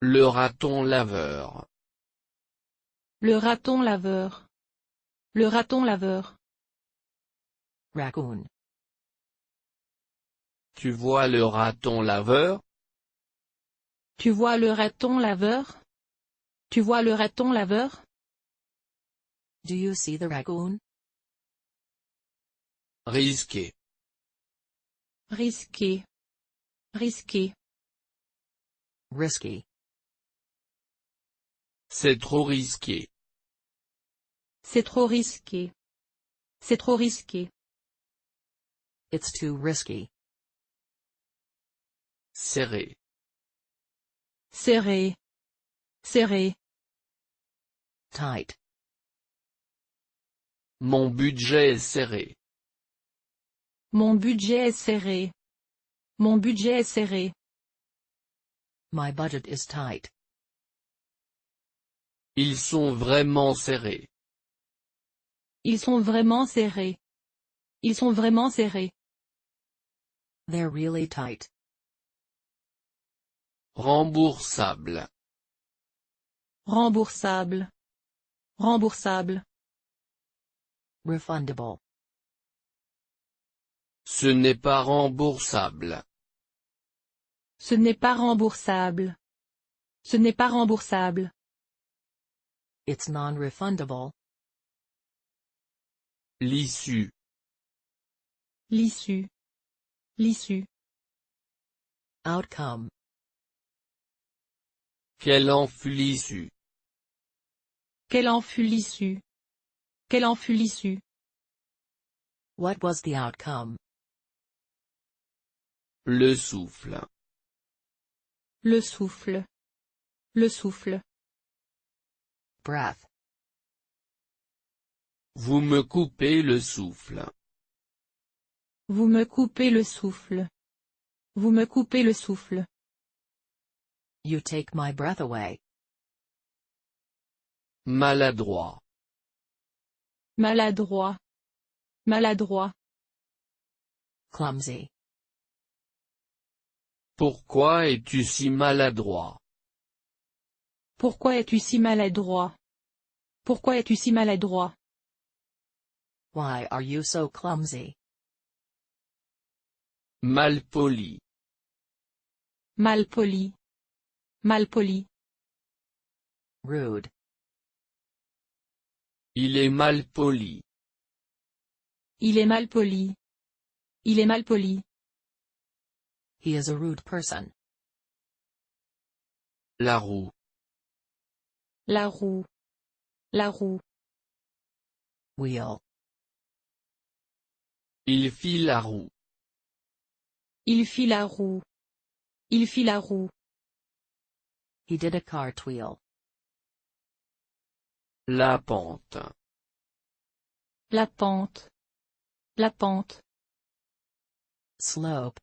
Le raton laveur. Le raton laveur. Le raton laveur. Raccoon. Tu vois le raton laveur? Tu vois le raton laveur? Tu vois le raton laveur? Do you see the raccoon? Risqué. Risqué. Risqué. Risky. C'est trop risqué. C'est trop risqué. C'est trop risqué. It's too risky. Serré. Serré. Serré. Tight. Mon budget est serré. Mon budget est serré. Mon budget est serré. My budget is tight. Ils sont vraiment serrés. Ils sont vraiment serrés. Ils sont vraiment serrés. They're really tight. Remboursable. Remboursable. Remboursable. Refundable. Ce n'est pas remboursable. Ce n'est pas remboursable. Ce n'est pas remboursable. It's non-refundable. L'issue. L'issue. L'issue. Outcome. Quelle en fut l'issue? Quelle en fut l'issue? Quelle en fut l'issue? What was the outcome? Le souffle. Le souffle. Le souffle. Breath. Vous me coupez le souffle. Vous me coupez le souffle. Vous me coupez le souffle. You take my breath away. Maladroit. Maladroit. Maladroit. Clumsy. Pourquoi es-tu si maladroit? Pourquoi es-tu si maladroit? Pourquoi es-tu si maladroit? Why are you so clumsy? Malpoli. Malpoli. Malpoli. Rude. Il est malpoli. Il est malpoli. Il est malpoli. He is a rude person. La roue. La roue. La roue. Wheel. Il fit la roue. Il fit la roue. Il fit la roue. He did a cartwheel. La pente. La pente. La pente. Slope.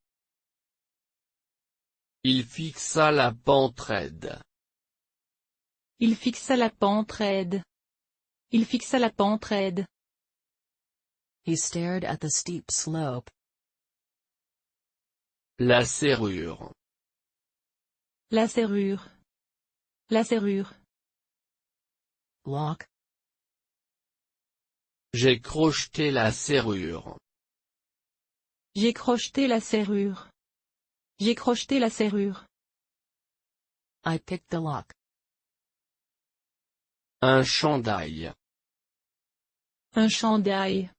Il fixa la pente raide. Il fixa la pente raide. Il fixa la pente raide. He stared at the steep slope. La serrure. La serrure. La serrure. Lock. J'ai crocheté la serrure. J'ai crocheté la serrure. J'ai crocheté la serrure. I picked the lock. Un chandail. Un chandail.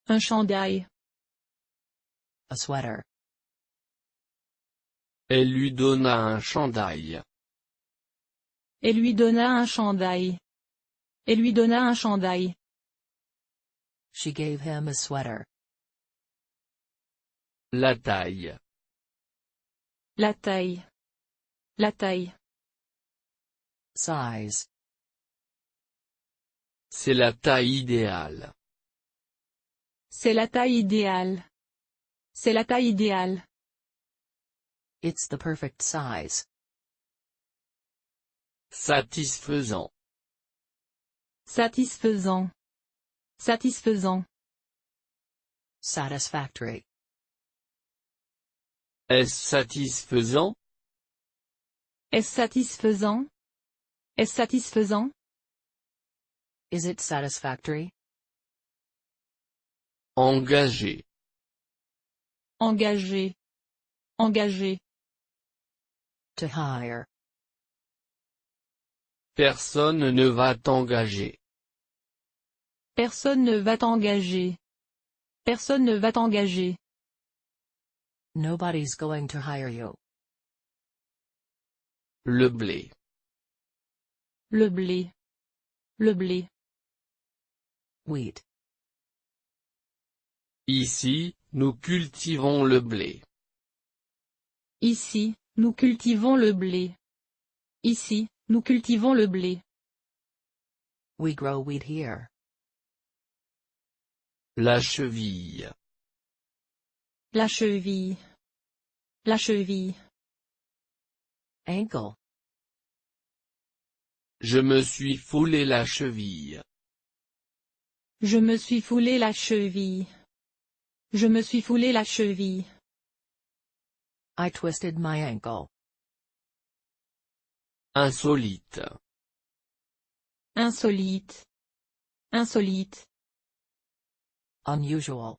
Un chandail. A sweater. Elle lui donna un chandail. Et lui donna un chandail. Et lui donna un chandail. She gave him a sweater. La taille. La taille. La taille. Size. C'est la taille idéale. C'est la taille idéale. C'est la taille idéale. It's the perfect size. Satisfaisant. Satisfaisant. Satisfaisant. Satisfactory. Est-ce satisfaisant? Est-ce satisfaisant? Est-ce satisfaisant? Is it satisfactory? Engagé. Engagé. Engagé. To hire. Personne ne va t'engager. Personne ne va t'engager. Personne ne va t'engager. Nobody's going to hire you. Le blé. Le blé. Le blé. Wheat. Ici, nous cultivons le blé. Ici, nous cultivons le blé. Ici, nous cultivons le blé. We grow wheat here. La cheville. La cheville. La cheville. Ankle. Je me suis foulé la cheville. Je me suis foulé la cheville. Je me suis foulé la cheville. I twisted my ankle. Insolite. Insolite. Insolite. Unusual.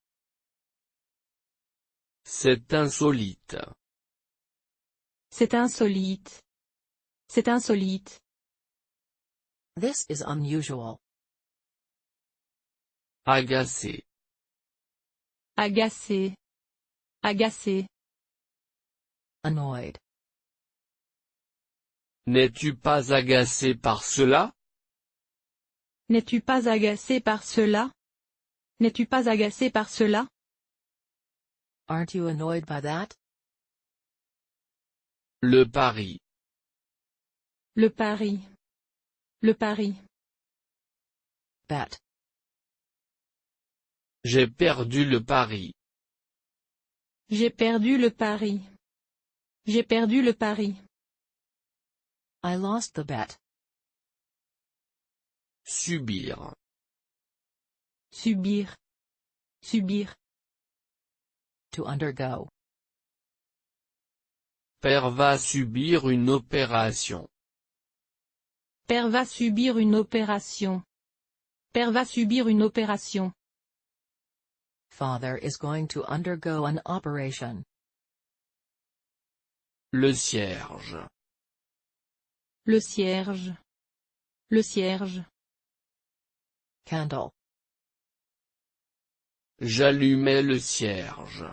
C'est insolite. C'est insolite. C'est insolite. This is unusual. Agacé. Agacé. Agacé. Annoyed. N'es-tu pas agacé par cela? N'es-tu pas agacé par cela? N'es-tu pas agacé par cela? Aren't you annoyed by that? Le pari. Le pari. Le pari. Bet. J'ai perdu le pari. J'ai perdu le pari. J'ai perdu le pari. I lost the bet. Subir. Subir. Subir. To undergo. Père va subir une opération. Père va subir une opération. Père va subir une opération. Father is going to undergo an operation. Le cierge. Le cierge. Le cierge. Candle. J'allumais le cierge.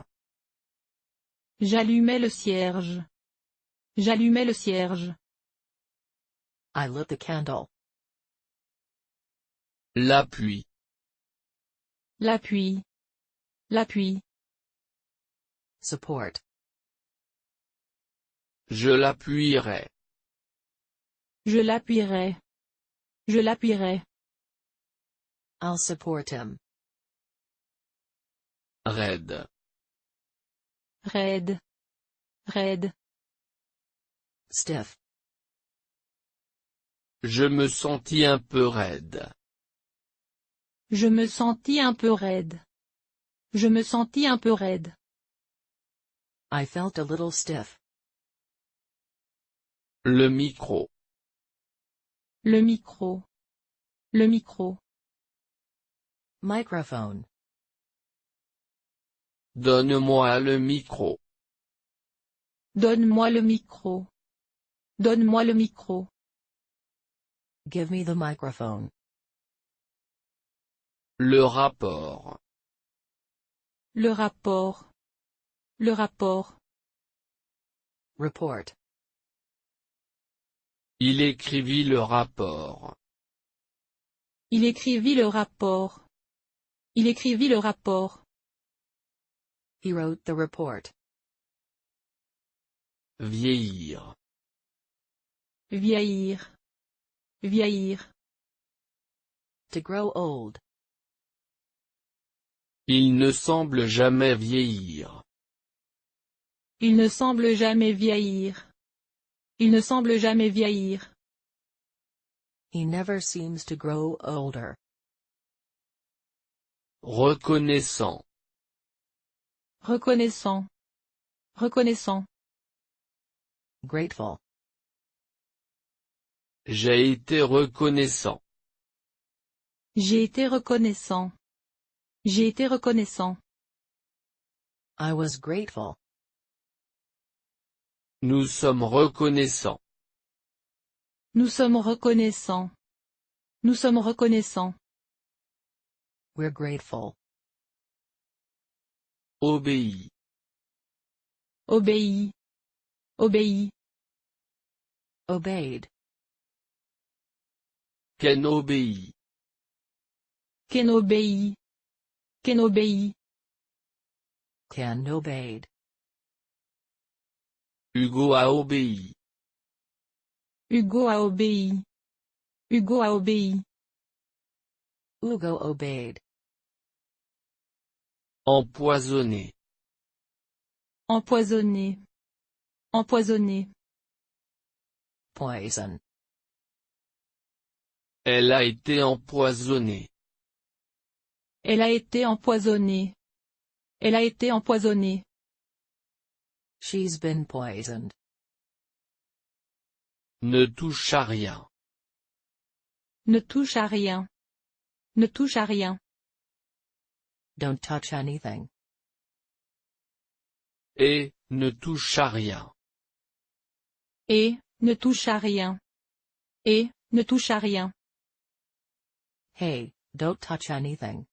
J'allumais le cierge. J'allumais le cierge. I lit the candle. L'appui. L'appui. L'appui. Support. Je l'appuierai. Je l'appuierai. Je l'appuierai. I'll support him. Raide. Raide. Raide. Stiff. Je me sentis un peu raide. Je me sentis un peu raide. Je me sentis un peu raide. I felt a little stiff. Le micro. Le micro. Le micro. Microphone. Donne-moi le micro. Donne-moi le micro. Donne-moi le micro. Give me the microphone. Le rapport. Le rapport. Le rapport. Report. Il écrivit le rapport. Il écrivit le rapport. Il écrivit le rapport. He wrote the report. Vieillir. Vieillir. Vieillir. To grow old. Il ne semble jamais vieillir. Il ne semble jamais vieillir. Il ne semble jamais vieillir. He never seems to grow older. Reconnaissant. Reconnaissant. Reconnaissant. Grateful. J'ai été reconnaissant. J'ai été reconnaissant. J'ai été reconnaissant. I was grateful. Nous sommes reconnaissants. Nous sommes reconnaissants. Nous sommes reconnaissants. We're grateful. Obéis. Obéis. Obéis. Obeyed. Ken obéit. Ken obéit. Ken obéit. Ken obeyed. Hugo a obéi. Hugo a obéi. Hugo a obéi. Hugo obeyed. Empoisonné. Empoisonné. Empoisonné. Poison. Elle a été empoisonnée. Elle a été empoisonnée. Elle a été empoisonnée. She's been poisoned. Ne touche à rien. Ne touche à rien. Ne touche à rien. Don't touch anything. Et, ne touche à rien. Et, ne touche à rien. Et, ne touche à rien. Hey, don't touch anything.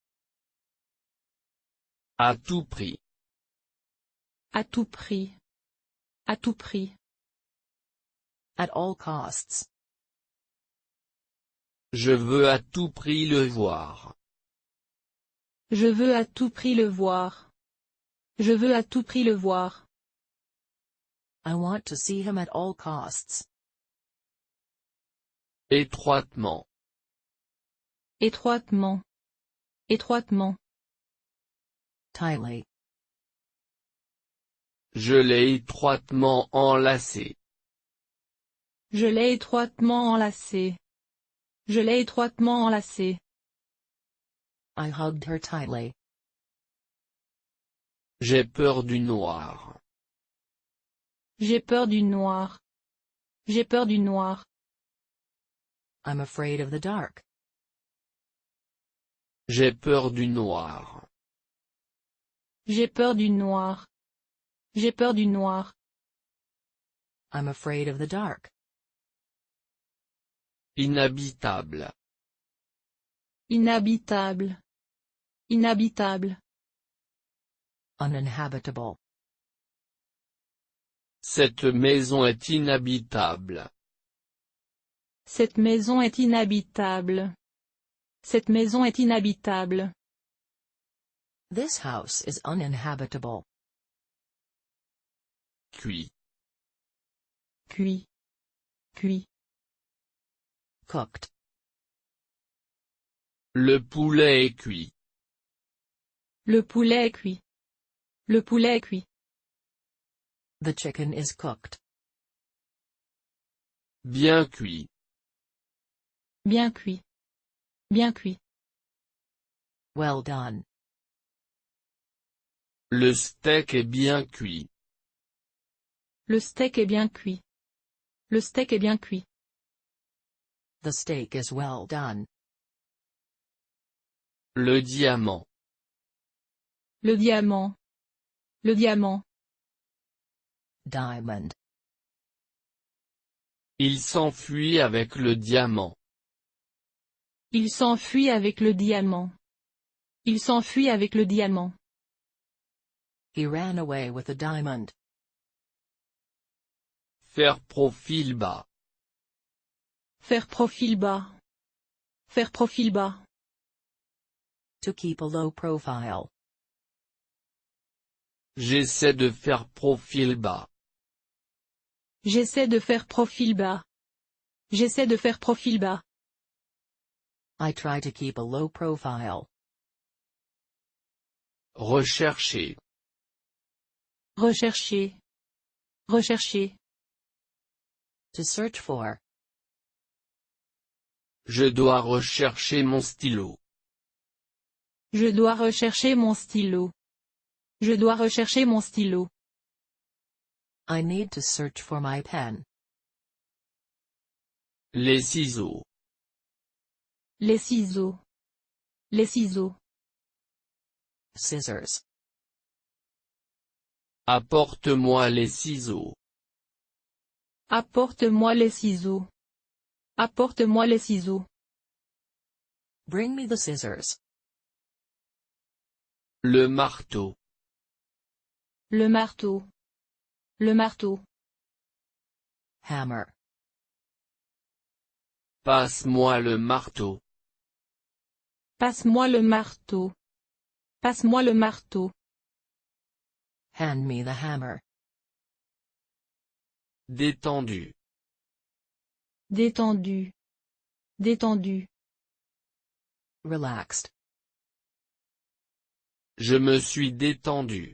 À tout prix. À tout prix. À tout prix. At all costs. Je veux à tout prix le voir. Je veux à tout prix le voir. Je veux à tout prix le voir. I want to see him at all costs. Étroitement. Étroitement. Étroitement. Tightly. Je l'ai étroitement enlacé. Je l'ai étroitement enlacé. Je l'ai étroitement enlacé. I hugged her tightly. J'ai peur du noir. J'ai peur du noir. J'ai peur du noir. I'm afraid of the dark. J'ai peur du noir. J'ai peur du noir. J'ai peur du noir. I'm afraid of the dark. Inhabitable. Inhabitable. Inhabitable. Uninhabitable. Cette maison est inhabitable. Cette maison est inhabitable. Cette maison est inhabitable. This house is uninhabitable. Cuit. Cuit. Cuit. Cooked. Le poulet est cuit. Le poulet est cuit. Le poulet est cuit. The chicken is cooked. Bien cuit. Bien cuit. Bien cuit. Well done. Le steak est bien cuit. Le steak est bien cuit. Le steak est bien cuit. The steak is well done. Le diamant. Le diamant. Le diamant. Diamond. Il s'enfuit avec le diamant. Il s'enfuit avec le diamant. Il s'enfuit avec le diamant. He ran away with a diamond. Faire profil bas. Faire profil bas. Faire profil bas. To keep a low profile. J'essaie de faire profil bas. J'essaie de faire profil bas. J'essaie de faire profil bas. I try to keep a low profile. Rechercher. Rechercher. Rechercher. To search for. Je dois rechercher mon stylo. Je dois rechercher mon stylo. Je dois rechercher mon stylo. I need to search for my pen. Les ciseaux. Les ciseaux. Les ciseaux. Scissors. Apporte-moi les ciseaux. Apporte-moi les ciseaux. Apporte-moi les ciseaux. Bring me the scissors. Le marteau. Le marteau. Le marteau. Hammer. Passe-moi le marteau. Passe-moi le marteau. Passe-moi le marteau. Hand me the hammer. Détendu. Détendu. Détendu. Relaxed. Je me suis détendu.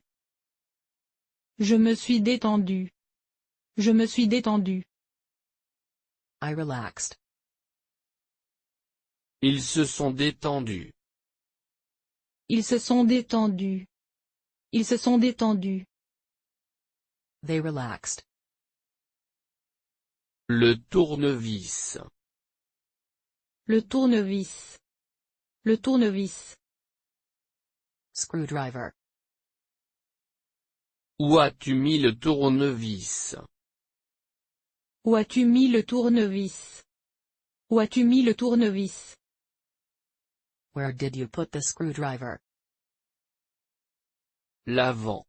Je me suis détendu. Je me suis détendu. I relaxed. Ils se sont détendus. Ils se sont détendus. Ils se sont détendus. They relaxed. Le tournevis. Le tournevis. Le tournevis. Screwdriver. Où as-tu mis le tournevis? Où as-tu mis le tournevis? Où as-tu mis le tournevis? Where did you put the screwdriver? L'avant.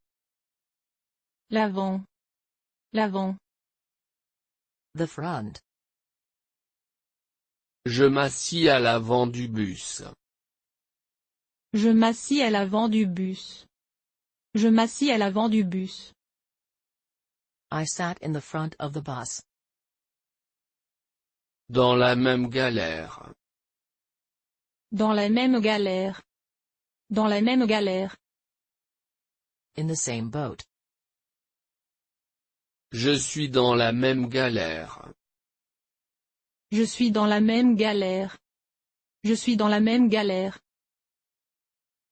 L'avant. L'avant. The front. Je m'assis à l'avant du bus. Je m'assis à l'avant du bus. Je m'assis à l'avant du bus. I sat in the front of the bus. Dans la même galère. Dans la même galère. Dans la même galère. In the same boat. Je suis dans la même galère. Je suis dans la même galère. Je suis dans la même galère.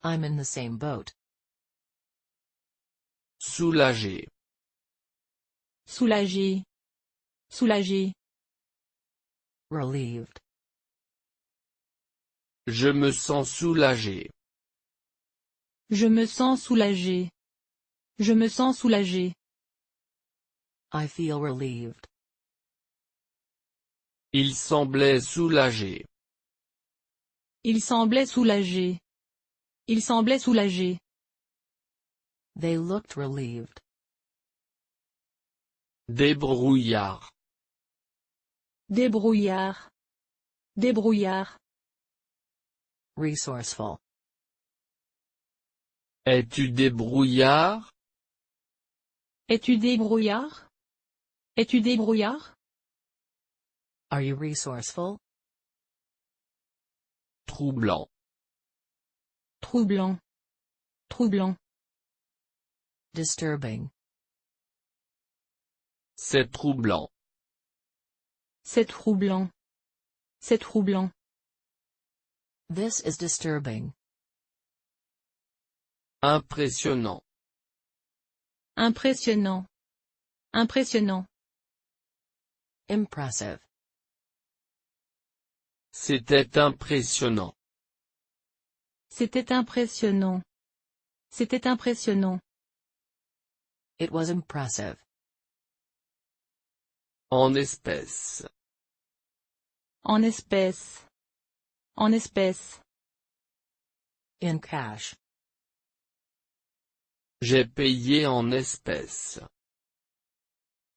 I'm in the same boat. Soulagé. Soulagé. Soulagé. Relieved. Je me sens soulagé. Je me sens soulagé. Je me sens soulagé. I feel relieved. Il semblait soulagé. Il semblait soulagé. Il semblait soulagé. They looked relieved. Débrouillard. Débrouillard. Débrouillard. Resourceful. Es-tu débrouillard? Es-tu débrouillard? Es-tu débrouillard? Are you resourceful? Troublant. Troublant. Troublant. Disturbing. C'est troublant. C'est troublant. C'est troublant. This is disturbing. Impressionnant. Impressionnant. Impressionnant. Impressive. C'était impressionnant. C'était impressionnant. C'était impressionnant. It was impressive. En espèces. En espèces. En espèces. In cash. J'ai payé en espèces.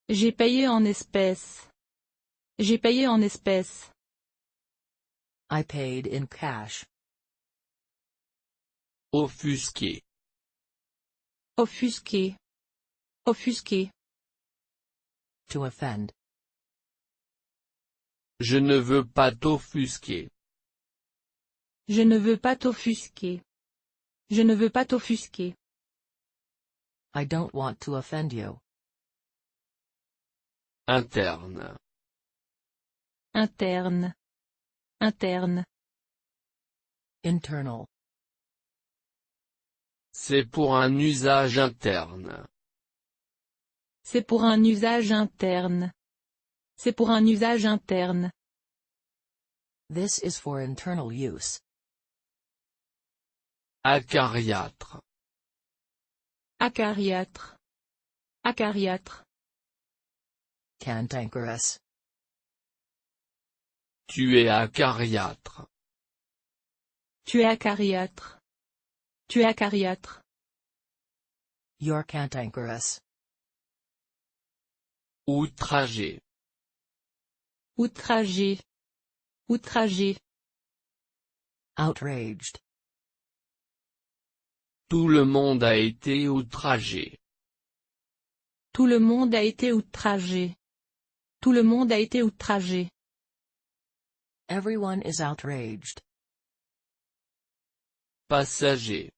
J'ai payé en espèces. J'ai payé en espèces. I paid in cash. Offusqué. Offusqué. Offusqué. To offend. Je ne veux pas t'offusquer. Je ne veux pas t'offusquer. Je ne veux pas t'offusquer. I don't want to offend you. Interne. Interne. Interne. Internal. C'est pour un usage interne. C'est pour un usage interne. C'est pour un usage interne. This is for internal use. Acariâtre. Acariâtre. Acariâtre. Cantankerous. Tu es acariâtre. Tu es acariâtre. Tu es acariâtre. You're cantankerous. Outragé. Outragé. Outragé. Outraged. Tout le monde a été outragé. Tout le monde a été outragé. Tout le monde a été outragé. Everyone is outraged. Passager.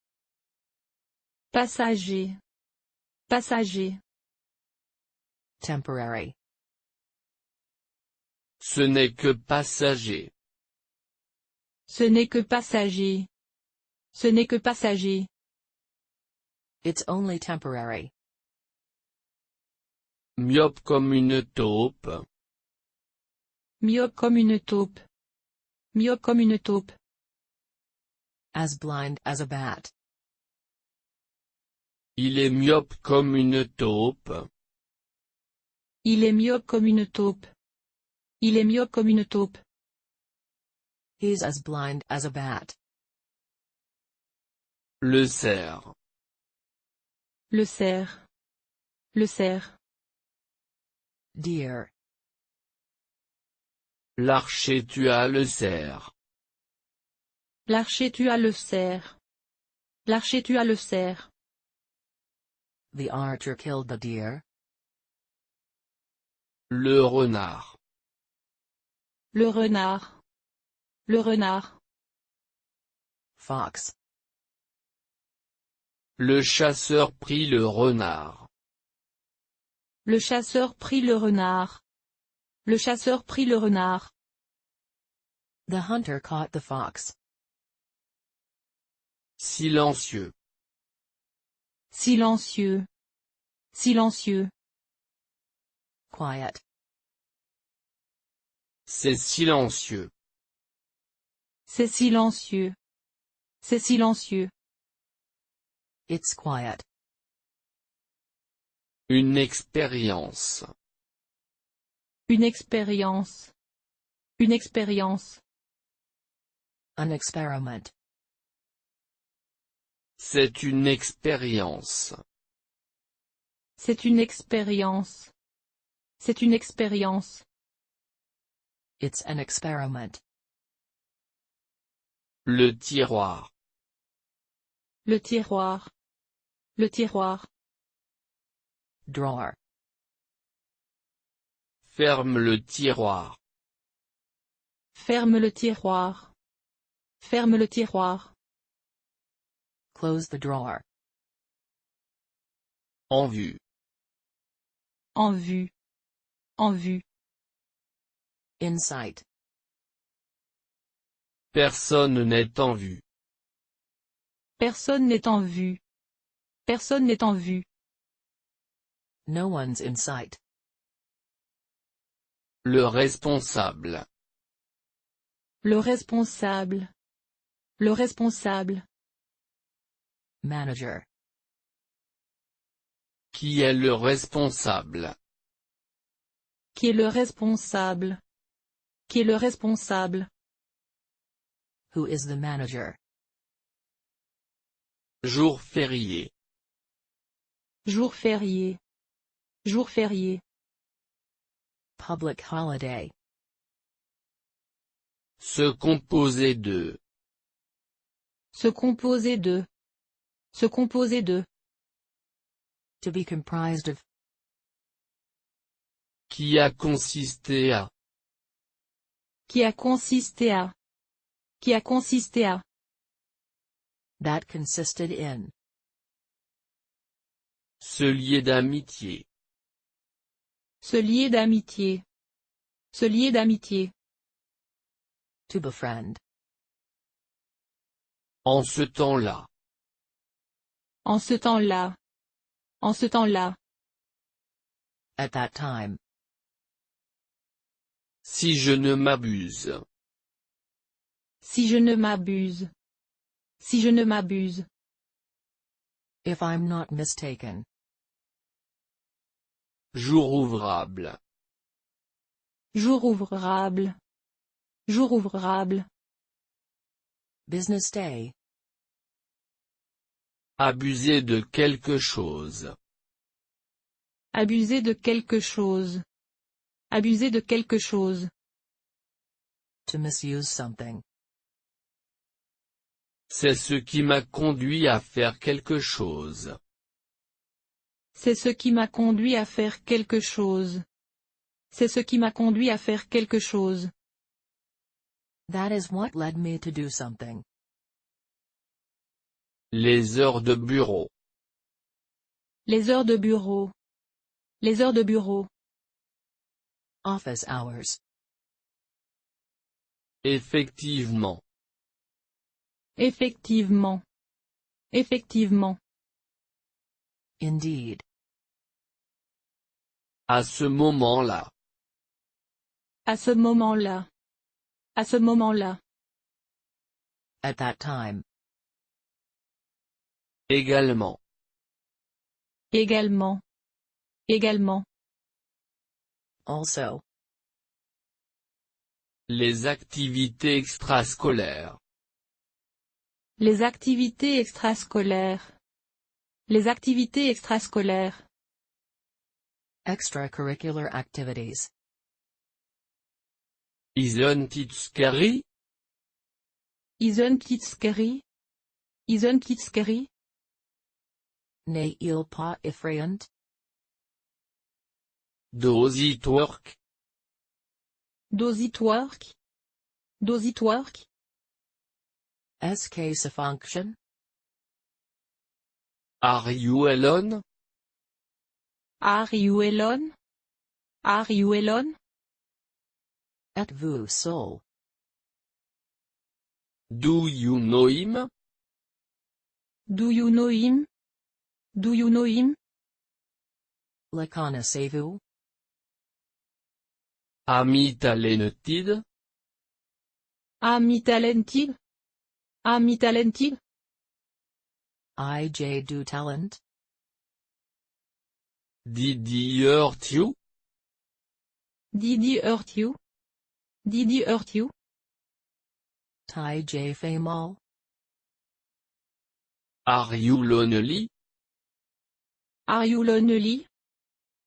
Passager. Passager. Temporary. Ce n'est que passager. Ce n'est que passager. Ce n'est que passager. It's only temporary. Myope comme une taupe. Myope comme une taupe. Myope comme une taupe. As blind as a bat. Il est myope comme une taupe. Il est myope comme une taupe. Il est myope comme une taupe. He's as blind as a bat. Le cerf. Le cerf. Le cerf. Deer. L'archer tua le cerf. L'archer tua le cerf. L'archer tua le cerf. The archer killed the deer. Le renard. Le renard. Le renard. Fox. Le chasseur prit le renard. Le chasseur prit le renard. Le chasseur prit le renard. The hunter caught the fox. Silencieux. Silencieux. Silencieux. Quiet. C'est silencieux. C'est silencieux. C'est silencieux. It's quiet. Une expérience. Une expérience. Une expérience. An experiment. C'est une expérience. C'est une expérience. C'est une expérience. It's an experiment. Le tiroir. Le tiroir. Le tiroir. Drawer. Ferme le tiroir. Ferme le tiroir. Ferme le tiroir. Close the drawer. En vue. En vue. En vue. In sight. Personne n'est en vue. Personne n'est en vue. Personne n'est en vue. No one's in sight. Le responsable. Le responsable. Le responsable. Manager. Qui est le responsable? Qui est le responsable? Qui est le responsable? Who is the manager? Jour férié. Jour férié. Jour férié. Public holiday. Se composer de. Se composer de. Se composer de. To be comprised of. Qui a consisté à. Qui a consisté à. Qui a consisté à. That consisted in. Se lier d'amitié. Se lier d'amitié. Se lier d'amitié. To befriend. En ce temps-là. En ce temps-là. En ce temps-là. At that time. Si je ne m'abuse. Si je ne m'abuse. Si je ne m'abuse. If I'm not mistaken. Jour ouvrable. Jour ouvrable. Jour ouvrable. Business day. Abuser de quelque chose. Abuser de quelque chose. Abuser de quelque chose. To misuse something. C'est ce qui m'a conduit à faire quelque chose. C'est ce qui m'a conduit à faire quelque chose. C'est ce qui m'a conduit à faire quelque chose. That is what led me to do something. Les heures de bureau. Les heures de bureau. Les heures de bureau. Office hours. Effectivement. Effectivement. Effectivement. Indeed. À ce moment-là. À ce moment-là. À ce moment-là. At that time. Également. Également. Également. Also. Les activités extrascolaires. Les activités extrascolaires. Les activités extrascolaires. Extracurricular activities. Izontitskeri. Izontitskeri. Izontitskeri. Ne il pas effrayant. Dositwork. Dositwork. Dositwork. Est-ce que function? Are you alone? Are you alone? Are you alone? Êtes-vous seul? Do you know him? Do you know him? Do you know him? Le connaissez-vous? Ami talented? Ami talented? Ami talented? IJ du talent? Did he hurt you? Did he hurt you? Did he hurt you? Tai J fait mal? Are you lonely? Are you lonely?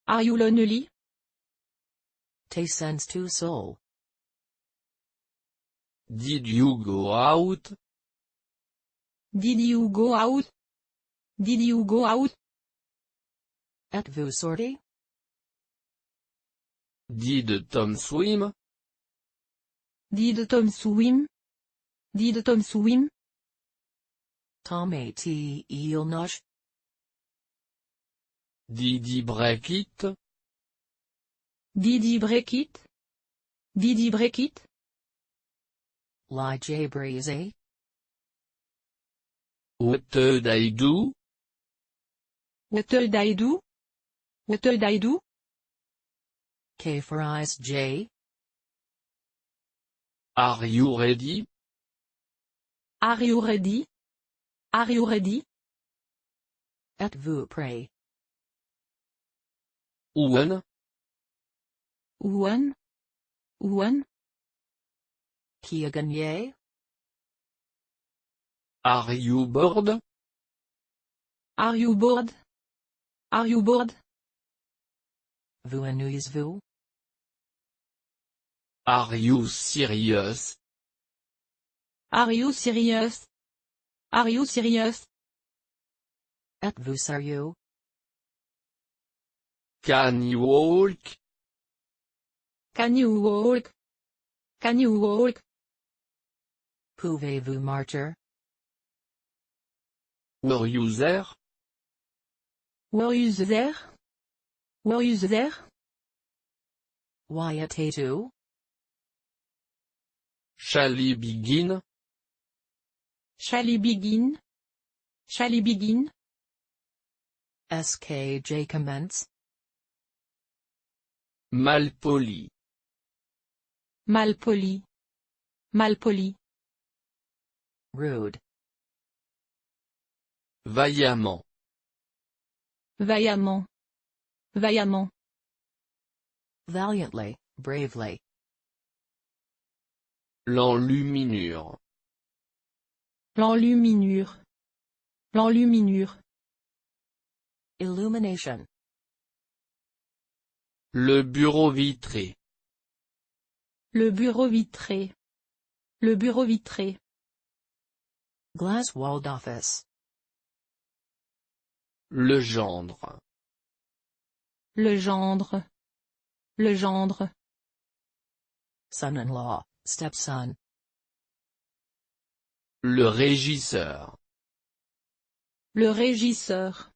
Are you lonely? Te sens tu seul? Did you go out? Did you go out? Did you go out? Êtes-vous sorti? Did Tom swim? Did Tom swim? Did Tom swim? Tom est-il nage? Did he break it? Did he break it? Did he break it? La J brisé? What did I do? What did I do? What did I do? Que ferais J? Are you ready? Are you ready? Are you ready? Êtes-vous prêt? When? When? When? Qui a gagné? Are you bored? Are you bored? Are you bored? Vous ennuyez-vous? Are you serious? Are you serious? Are you serious? Êtes-vous sérieux? Can you walk? Can you walk? Can you walk? Pouvez-vous marcher? Were you there? Were you there? Were you there? Why étais-tu? Shall we begin? Shall we begin? Shall we begin? Est-ce que J commence? Malpoli. Malpoli. Malpoli. rude. Vaillamment. Vaillamment. Vaillamment. Valiantly, bravely. L'enluminure. L'enluminure. L'enluminure. Illumination. Le bureau vitré. Le bureau vitré. Le bureau vitré. Glass-walled office. Le gendre. Le gendre. Le gendre. Son-in-law, stepson. Le régisseur. Le régisseur.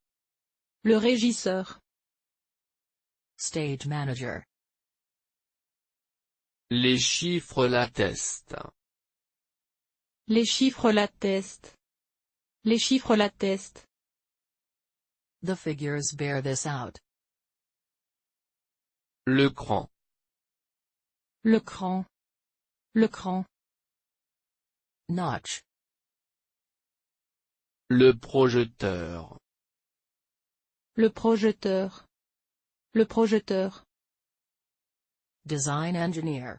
Le régisseur. Stage manager. Les chiffres l'attestent. Les chiffres l'attestent. Les chiffres l'attestent. The figures bear this out. Le cran. Le cran. Le cran. Notch. Le projecteur. Le projecteur. Le projecteur. Design engineer.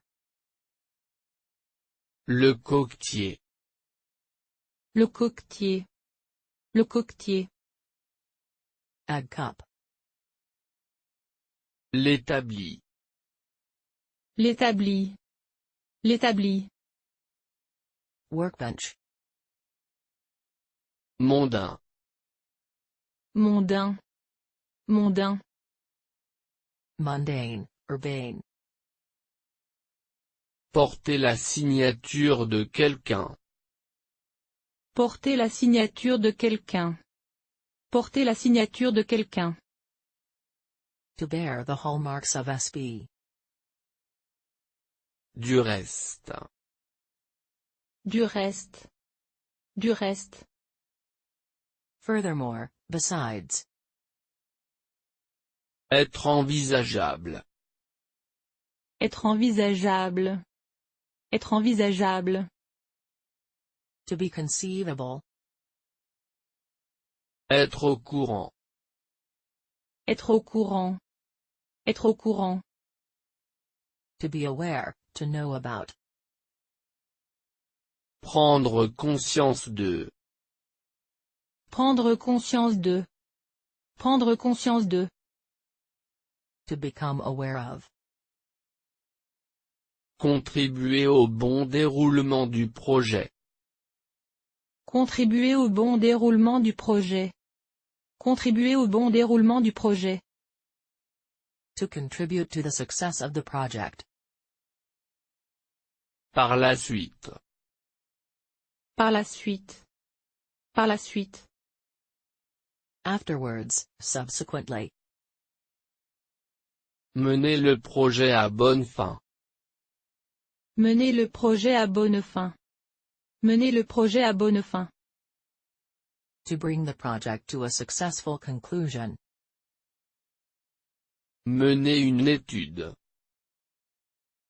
Le coquetier. Le coquetier. Le coquetier. Egg cup. L'établi. L'établi. L'établi. Workbench. Mondain. Mondain. Mondain. Mundane, urbane. Porter la signature de quelqu'un. Porter la signature de quelqu'un. Porter la signature de quelqu'un. To bear the hallmarks of SP. Du reste. Du reste. Du reste. Furthermore, besides. Être envisageable. Être envisageable. Être envisageable. To be conceivable. Être au courant. Être au courant. Être au courant. To be aware, to know about. Prendre conscience de. Prendre conscience de. Prendre conscience de. To become aware of. Contribuer au bon déroulement du projet. Contribuer au bon déroulement du projet. Contribuer au bon déroulement du projet. To contribute to the success of the project. Par la suite. Par la suite. Par la suite. Afterwards, subsequently. Mener le projet à bonne fin. Mener le projet à bonne fin. Mener le projet à bonne fin. To bring the project to a successful conclusion. Mener une étude.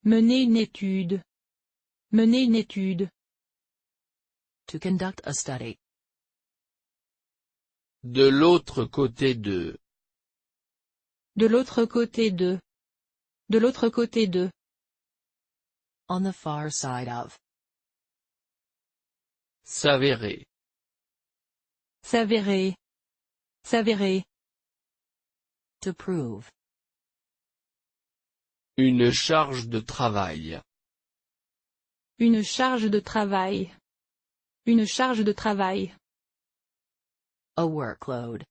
Mener une étude. Mener une étude. To conduct a study. De l'autre côté de. De l'autre côté de. De l'autre côté de. On the far side of. S'avérer. S'avérer. S'avérer. To prove. Une charge de travail. Une charge de travail. Une charge de travail. A workload.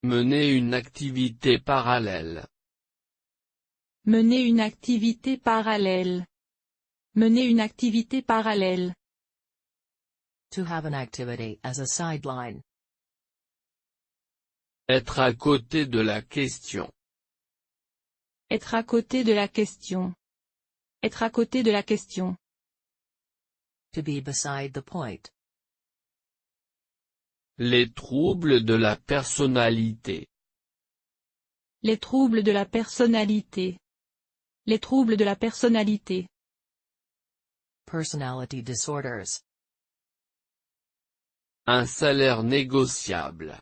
Mener une activité parallèle. Mener une activité parallèle. Mener une activité parallèle. To have an activity as a sideline. Être à côté de la question. Être à côté de la question. Être à côté de la question. To be beside the point. Les troubles de la personnalité. Les troubles de la personnalité. Les troubles de la personnalité. Personality disorders. Un salaire négociable.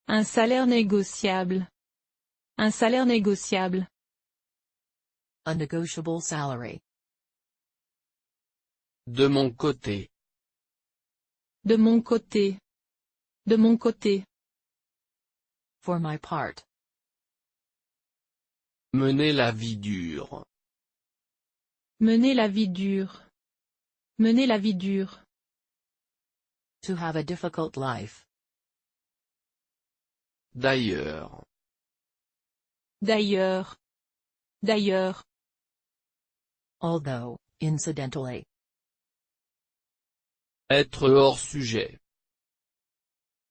Un salaire négociable. Un salaire négociable. A negotiable salary. De mon côté. De mon côté. De mon côté. For my part. Mener la vie dure. Mener la vie dure. Mener la vie dure. To have a difficult life. D'ailleurs. D'ailleurs. D'ailleurs. Although, incidentally. Être hors sujet.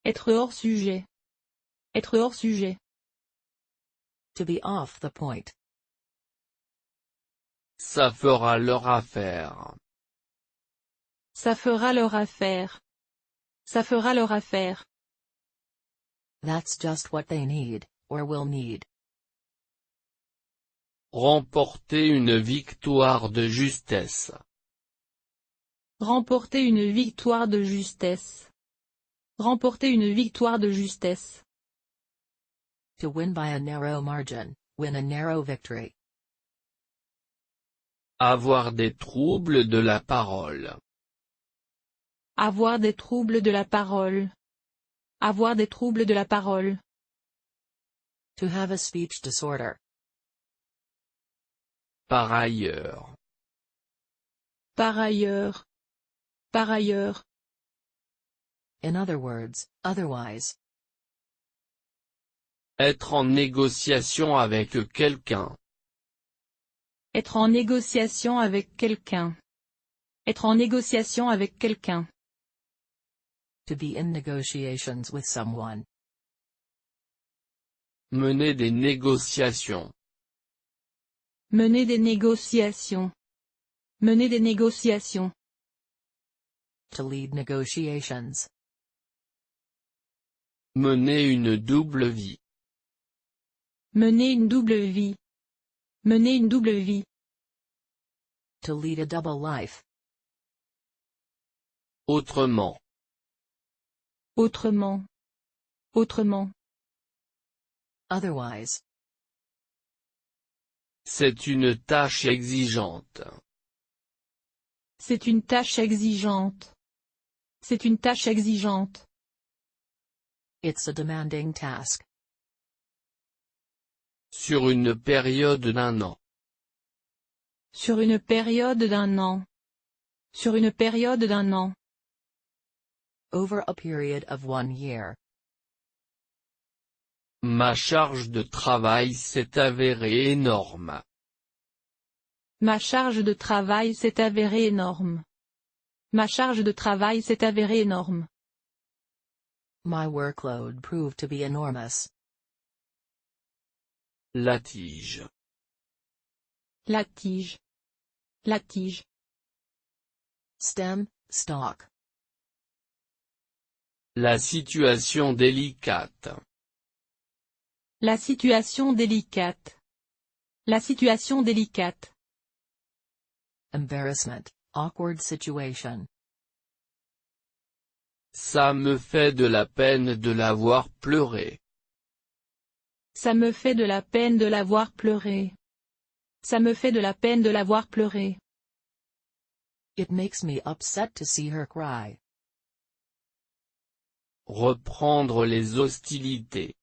Être hors sujet. Être hors sujet. To be off the point. Ça fera leur affaire. Ça fera leur affaire. Ça fera leur affaire. That's just what they need, or will need. Remporter une victoire de justesse. Remporter une victoire de justesse. Remporter une victoire de justesse. To win by a narrow margin, win a narrow victory. Avoir des troubles de la parole. Avoir des troubles de la parole. Avoir des troubles de la parole. To have a speech disorder. Par ailleurs. Par ailleurs. Par ailleurs. In other words, otherwise. Être en négociation avec quelqu'un. Être en négociation avec quelqu'un. Être en négociation avec quelqu'un. To be in negotiations with someone. Mener des négociations. Mener des négociations. Mener des négociations. To lead negotiations. Mener une double vie. Mener une double vie. Mener une double vie. To lead a double life. Autrement. Autrement. Autrement. Otherwise. C'est une tâche exigeante. C'est une tâche exigeante. C'est une tâche exigeante. It's a demanding task. Sur une période d'un an. Sur une période d'un an. Sur une période d'un an. Over a period of 1 year. Ma charge de travail s'est avérée énorme. Ma charge de travail s'est avérée énorme. Ma charge de travail s'est avérée énorme. My workload proved to be enormous. La tige. La tige. La tige. Stem, stalk. La situation délicate. La situation délicate. La situation délicate. Embarrassment, awkward situation. Ça me fait de la peine de la voir pleurer. Ça me fait de la peine de la voir pleurer. Ça me fait de la peine de la voir pleurer. It makes me upset to see her cry. Reprendre les hostilités.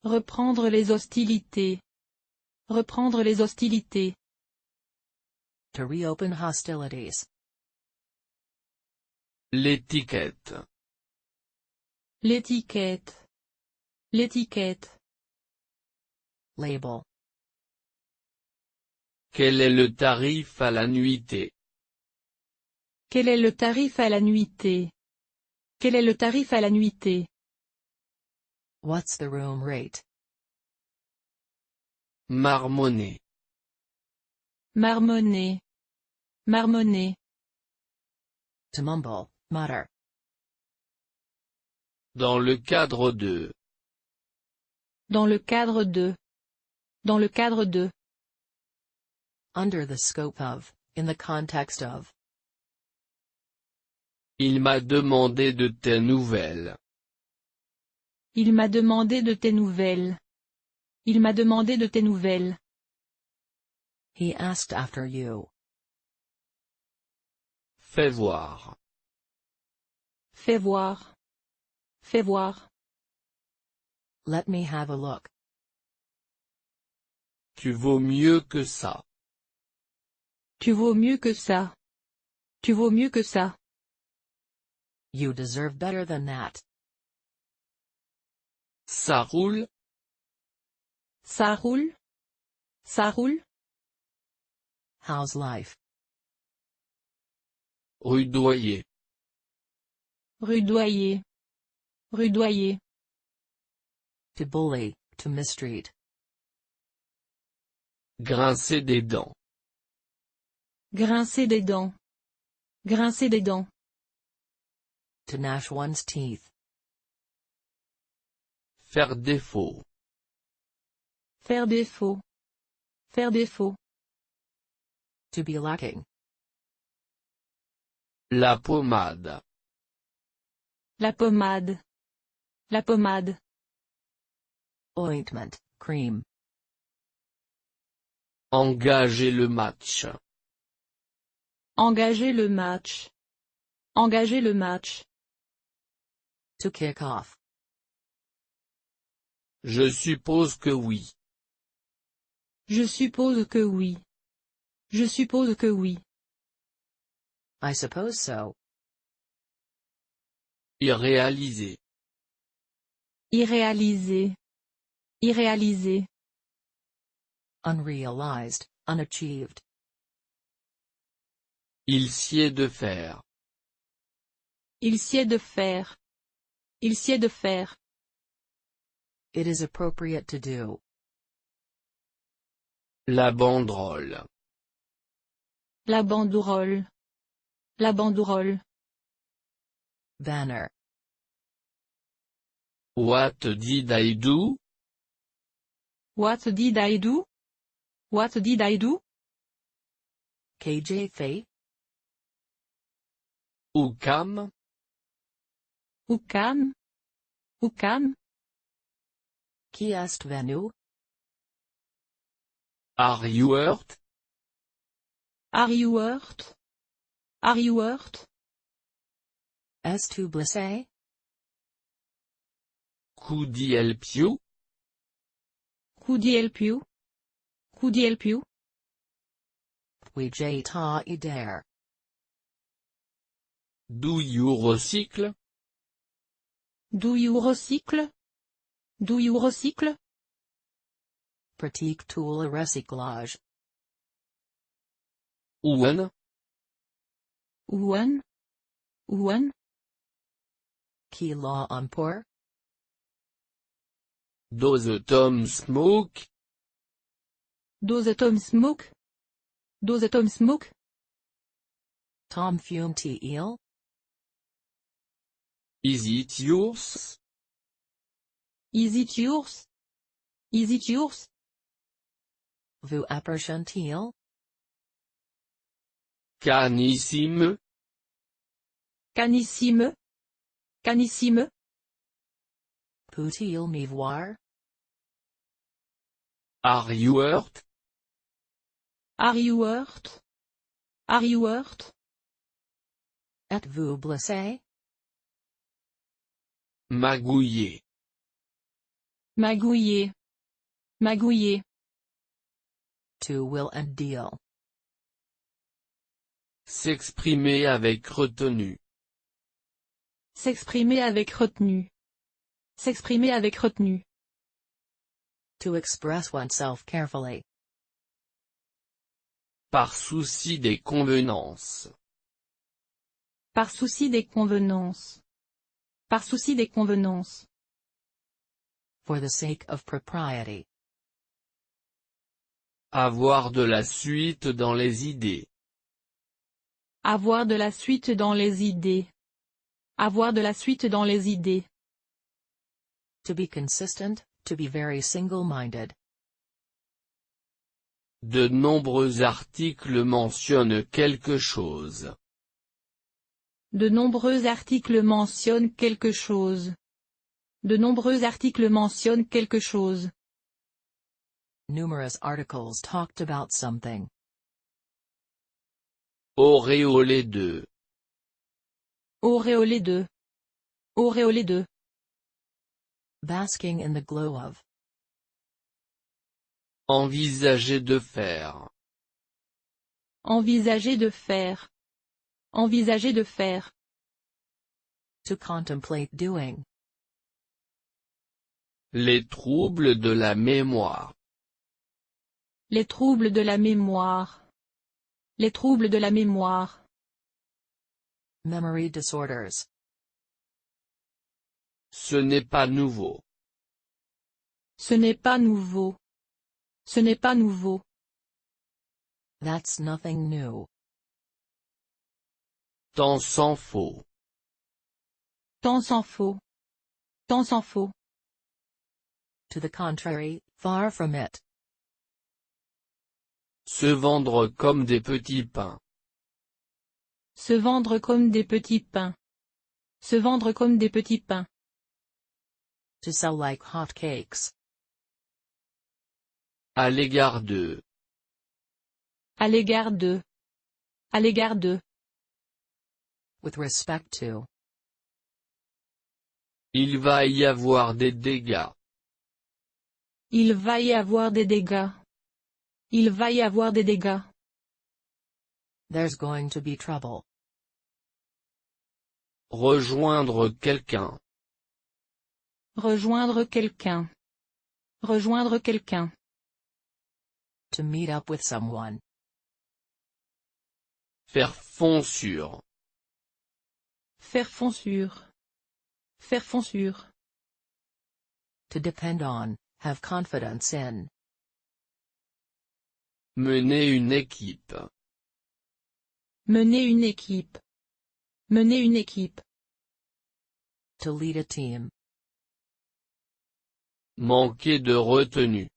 Reprendre les hostilités. Reprendre les hostilités. To reopen hostilities. L'étiquette. L'étiquette. L'étiquette. Label. Quel est le tarif à la nuitée? Quel est le tarif à la nuitée? Quel est le tarif à la nuitée? What's the room rate? Marmonner. Marmonner. Marmonner. To mumble, mutter. Dans le cadre de. Dans le cadre de. Dans le cadre de. Under the scope of, In the context of. Il m'a demandé de tes nouvelles. Il m'a demandé de tes nouvelles. Il m'a demandé de tes nouvelles. He asked after you. Fais voir. Fais voir. Fais voir. Let me have a look. Tu vaux mieux que ça. Tu vaux mieux que ça. Tu vaux mieux que ça. You deserve better than that. Ça roule? Ça roule? Ça roule? How's life? Rudoyer. Rudoyer. Rudoyer. To bully, to mistreat. Grincer des dents. Grincer des dents. Grincer des dents. To gnash one's teeth. Faire défaut. Faire défaut. Faire défaut. To be lacking. La pommade. La pommade. La pommade. Ointment, cream. Engager le match. Engager le match. Engager le match. To kick off. Je suppose que oui. Je suppose que oui. Je suppose que oui. I suppose so. Irréalisé. Irréalisé. Irréalisé. Unrealized, unachieved. Il sied de faire. Il sied de faire. Il sied de faire. It is appropriate to do. La banderole. La banderole. La banderole. Banner. What did I do? What did I do? What did I do? KJ Fay. Oucam. Oucam. Oucam. Qui est venu? Are you hurt? Are you hurt? Are you hurt? Es-tu blessé? Could I help you? Could I help you? Could I help you? Puis-je t'aider? Do you recycle? Do you recycle? Do you recycle? Pratique-tu le recyclage? Ouen? Ouan. Ouan. Qui l'a emporté? Does Tom smoke? Does Tom smoke? Does Tom smoke? Tom fume-t-il? Is it yours? Is it yours? Is it yours? Vous appartient-il? Canissime? Canissime. Canissime. Peut-il me voir? Are you hurt? Are you hurt? Are you hurt? Êtes-vous blessé? Magouiller. Magouiller. Magouiller. To will and deal. S'exprimer avec retenue. S'exprimer avec retenue. S'exprimer avec retenue. To express oneself carefully. Par souci des convenances. Par souci des convenances. Par souci des convenances. For the sake of propriety. Avoir de la suite dans les idées. Avoir de la suite dans les idées. Avoir de la suite dans les idées. To be consistent, to be very single-minded. De nombreux articles mentionnent quelque chose. De nombreux articles mentionnent quelque chose. De nombreux articles mentionnent quelque chose. Numerous articles talked about something. Auréolé de. Auréolé de. Auréolé de. Basking in the glow of. Envisager de faire. Envisager de faire. Envisager de faire. To contemplate doing. Les troubles de la mémoire. Les troubles de la mémoire. Les troubles de la mémoire. Memory disorders. Ce n'est pas nouveau. Ce n'est pas nouveau. Ce n'est pas nouveau. That's nothing new. Tant s'en faut. Tant s'en faut. Tant s'en faut. To the contrary, far from it. Se vendre comme des petits pains. Se vendre comme des petits pains. Se vendre comme des petits pains. To sell like hot cakes. À l'égard de. À l'égard de. À l'égard de. With respect to. Il va y avoir des dégâts. Il va y avoir des dégâts. Il va y avoir des dégâts. There's going to be trouble. Rejoindre quelqu'un. Rejoindre quelqu'un. Rejoindre quelqu'un. To meet up with someone. Faire fond sur. Faire fond sur. Faire fond sur. To depend on, have confidence in. Mener une équipe. Mener une équipe. Mener une équipe. To lead a team. Manquer de retenue.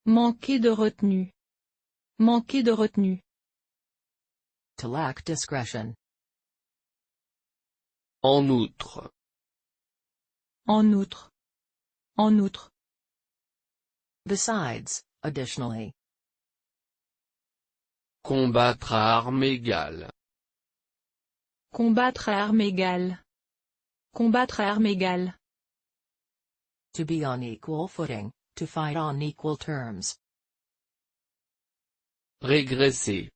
Manquer de retenue. Manquer de retenue. To lack discretion. En outre. En outre. En outre. Besides, additionally. Combattre à armes égales. Combattre à armes égales. Combattre à armes égales. To be on equal footing, to fight on equal terms. Régresser.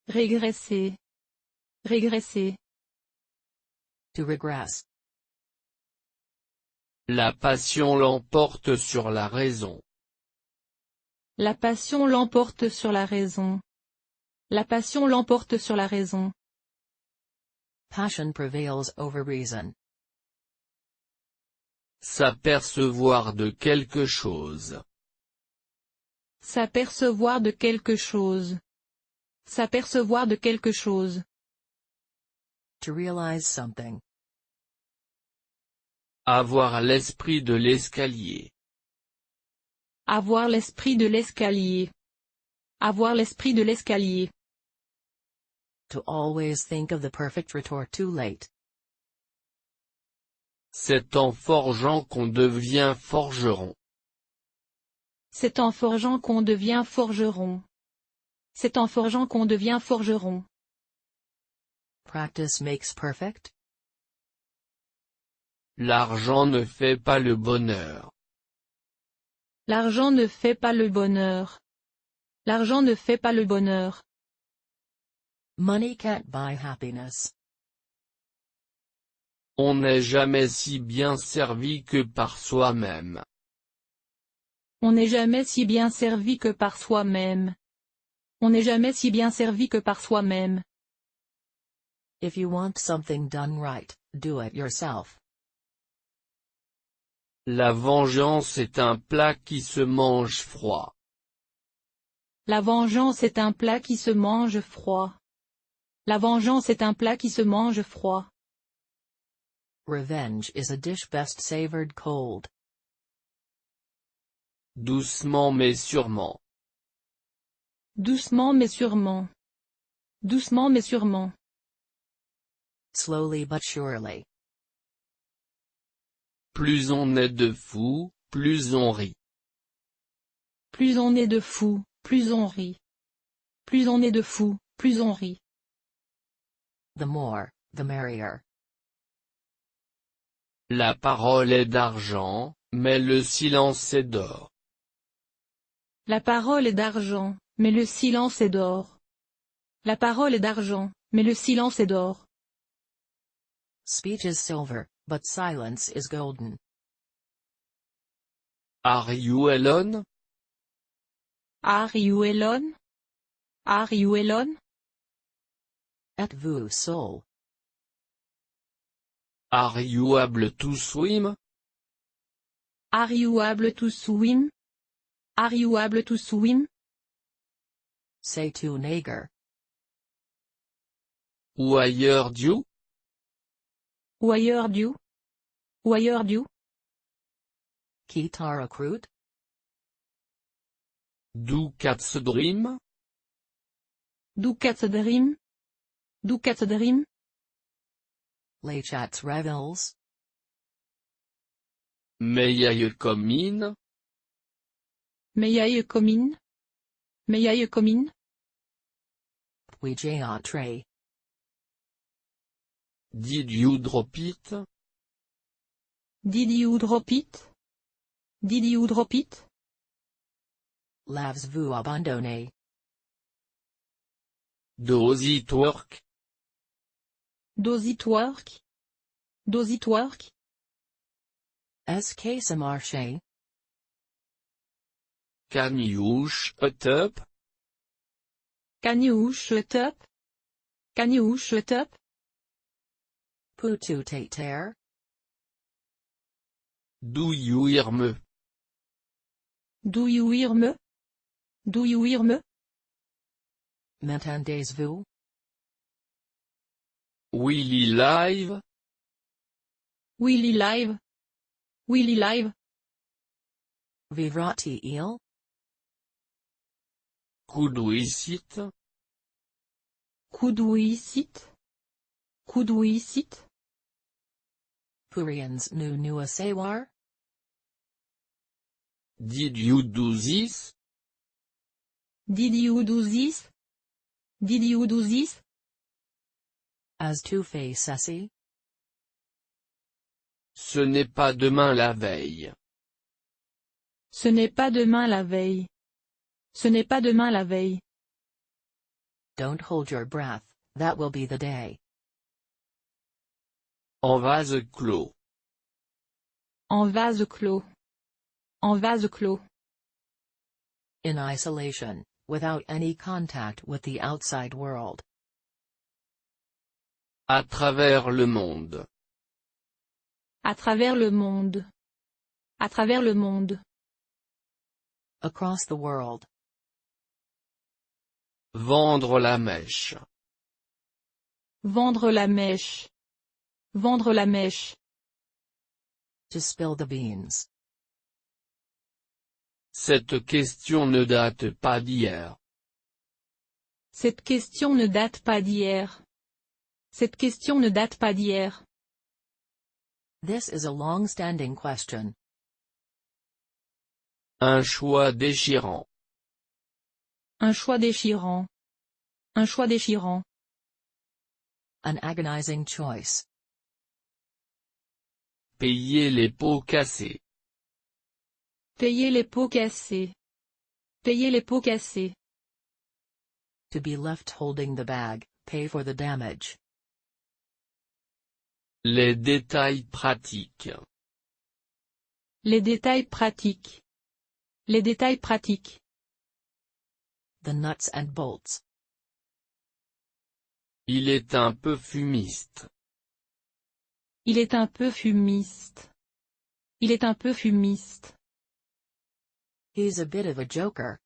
Régresser. Régresser. To regress. La passion l'emporte sur la raison. La passion l'emporte sur la raison. La passion l'emporte sur la raison. Passion prevails over reason. S'apercevoir de quelque chose. S'apercevoir de quelque chose. S'apercevoir de quelque chose. To realize something. Avoir l'esprit de l'escalier. Avoir l'esprit de l'escalier. Avoir l'esprit de l'escalier. To always think of the perfect retort too late. C'est en forgeant qu'on devient forgeron. C'est en forgeant qu'on devient forgeron. C'est en forgeant qu'on devient forgeron. Practice makes perfect. L'argent ne fait pas le bonheur. L'argent ne fait pas le bonheur. L'argent ne fait pas le bonheur. Money can't buy happiness. On n'est jamais si bien servi que par soi-même. On n'est jamais si bien servi que par soi-même. On n'est jamais si bien servi que par soi-même. If you want something done right, do it yourself. La vengeance est un plat qui se mange froid. La vengeance est un plat qui se mange froid. La vengeance est un plat qui se mange froid. Revenge is a dish best savored cold. Doucement mais sûrement. Doucement mais sûrement. Doucement mais sûrement. Slowly but surely. Plus on est de fous, plus on rit. Plus on est de fous, plus on rit. Plus on est de fous, plus on rit. The more, the merrier. La parole est d'argent, mais le silence est d'or. La parole est d'argent, mais le silence est d'or. La parole est d'argent, mais le silence est d'or. Speech is silver, but silence is golden. Are you alone? Are you alone? Are you alone? Êtes-vous seul? Are you able to swim? Are you able to swim? Are you able to swim? C'est-tu nègre? Why are you? Why are you? Why are you? Qui t'a recruté? Do cats dream? Do cats dream? Do cats dream? Les chats revels? May I come in? May I come in? May I come in? Puis-je entrer? Did you drop it? Did you drop it? Did you drop it? L'avez-vous abandonné? Does it work? Does it work? Does it work? Est-ce que ça marche? Can you shut up? Can you shut up? Can you shut up? Peux-tu te taire? Do you hear me? Do you hear me? Do you hear me? M'entendez-vous? Will he live? Will he live? Will he live? Vivra-t-il? Could we sit? Could we sit? Could we sit? Pourrions-nous nous asseoir? Did you do this? Did you do this? Did you do this? As-tu fait ceci? Ce n'est pas demain la veille. Ce n'est pas demain la veille. Ce n'est pas demain la veille. Don't hold your breath, that will be the day. En vase clos. En vase clos. En vase clos. In isolation, without any contact with the outside world. À travers le monde. À travers le monde. À travers le monde. Across the world. Vendre la mèche. Vendre la mèche. Vendre la mèche. To spill the beans. Cette question ne date pas d'hier. Cette question ne date pas d'hier. Cette question ne date pas d'hier. This is a long-standing question. Un choix déchirant. Un choix déchirant. Un choix déchirant. An agonizing choice. Payer les pots cassés. Payer les pots cassés. Payer les pots cassés. To be left holding the bag, pay for the damage. Les détails pratiques. Les détails pratiques. Les détails pratiques. The nuts and bolts. Il est un peu fumiste. Il est un peu fumiste. Il est un peu fumiste. He's a bit of a joker.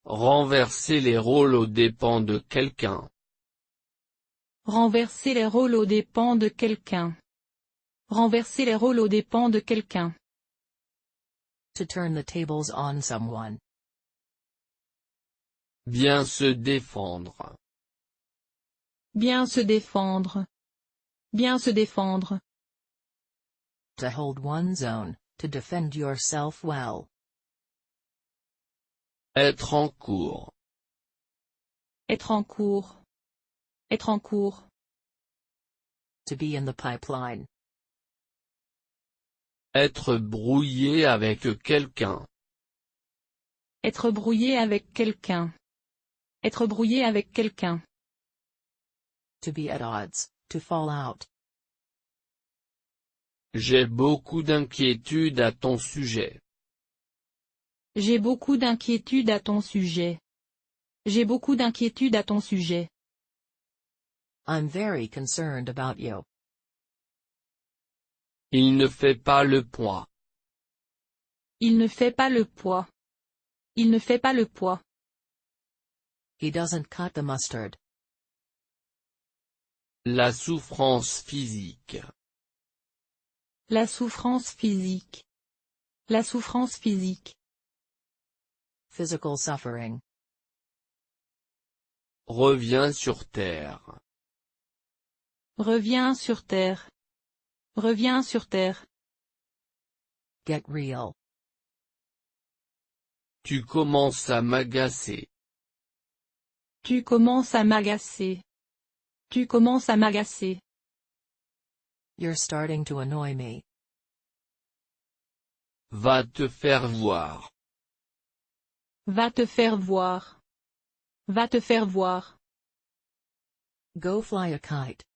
Renverser les rôles aux dépens de quelqu'un. Renverser les rôles aux dépens de quelqu'un. Renverser les rôles aux dépens de quelqu'un. To turn the tables on someone. Bien se défendre. Bien se défendre. Bien se défendre. To hold one's own, to defend yourself well. Être en cours. Être en cours. Être en cours. To be in the pipeline. Être brouillé avec quelqu'un. Être brouillé avec quelqu'un. Être brouillé avec quelqu'un. To be at odds, to fall out. J'ai beaucoup d'inquiétudes à ton sujet. J'ai beaucoup d'inquiétudes à ton sujet. J'ai beaucoup d'inquiétudes à ton sujet. I'm very concerned about you. Il ne fait pas le poids. Il ne fait pas le poids. Il ne fait pas le poids. He doesn't cut the mustard. La souffrance physique. La souffrance physique. La souffrance physique. Physical suffering. Reviens sur terre. Reviens sur terre. Reviens sur terre. Get real. Tu commences à m'agacer. Tu commences à m'agacer. Tu commences à m'agacer. You're starting to annoy me. Va te faire voir. Va te faire voir. Va te faire voir. Go fly a kite.